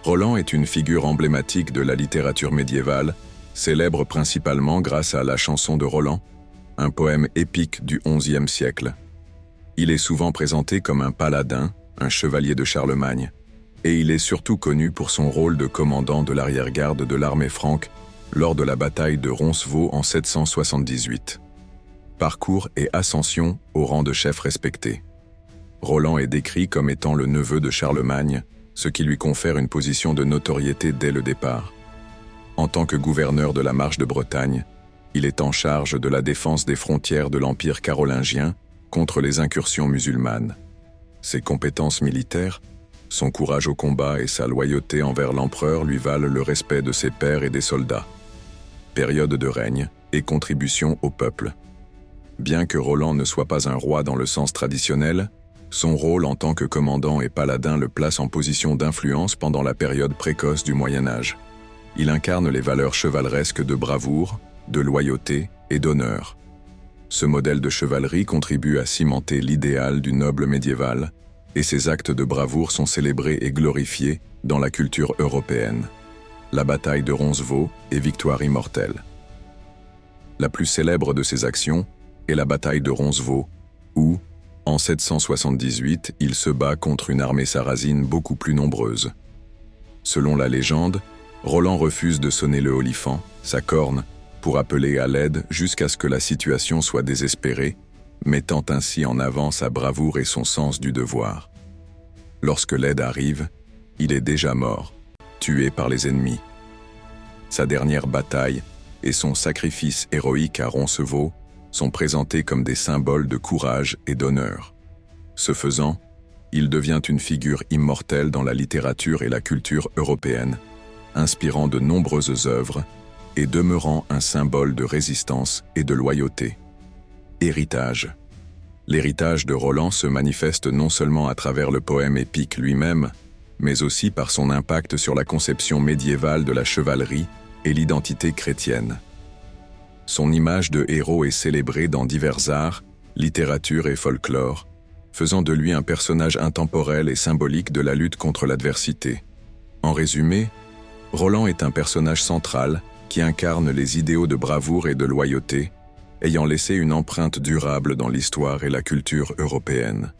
Roland est une figure emblématique de la littérature médiévale, célèbre principalement grâce à la chanson de Roland, un poème épique du XIe siècle. Il est souvent présenté comme un paladin, un chevalier de Charlemagne, et il est surtout connu pour son rôle de commandant de l'arrière-garde de l'armée franque lors de la bataille de Roncevaux en 778. Parcours et ascension au rang de chef respecté. Roland est décrit comme étant le neveu de Charlemagne, ce qui lui confère une position de notoriété dès le départ. En tant que gouverneur de la Marche de Bretagne, il est en charge de la défense des frontières de l'Empire carolingien contre les incursions musulmanes. Ses compétences militaires, son courage au combat et sa loyauté envers l'empereur lui valent le respect de ses pairs et des soldats. Période de règne et contribution au peuple. Bien que Roland ne soit pas un roi dans le sens traditionnel, son rôle en tant que commandant et paladin le place en position d'influence pendant la période précoce du Moyen Âge. Il incarne les valeurs chevaleresques de bravoure, de loyauté et d'honneur. Ce modèle de chevalerie contribue à cimenter l'idéal du noble médiéval, et ses actes de bravoure sont célébrés et glorifiés dans la culture européenne. La bataille de Roncevaux et victoire immortelle. La plus célèbre de ses actions est la bataille de Roncevaux, où, en 778, il se bat contre une armée sarrasine beaucoup plus nombreuse. Selon la légende, Roland refuse de sonner le olifant, sa corne, pour appeler à l'aide jusqu'à ce que la situation soit désespérée, mettant ainsi en avant sa bravoure et son sens du devoir. Lorsque l'aide arrive, il est déjà mort, tué par les ennemis. Sa dernière bataille et son sacrifice héroïque à Roncevaux sont présentés comme des symboles de courage et d'honneur. Ce faisant, il devient une figure immortelle dans la littérature et la culture européenne, inspirant de nombreuses œuvres et demeurant un symbole de résistance et de loyauté. Héritage. L'héritage de Roland se manifeste non seulement à travers le poème épique lui-même, mais aussi par son impact sur la conception médiévale de la chevalerie et l'identité chrétienne. Son image de héros est célébrée dans divers arts, littérature et folklore, faisant de lui un personnage intemporel et symbolique de la lutte contre l'adversité. En résumé, Roland est un personnage central qui incarne les idéaux de bravoure et de loyauté, ayant laissé une empreinte durable dans l'histoire et la culture européenne.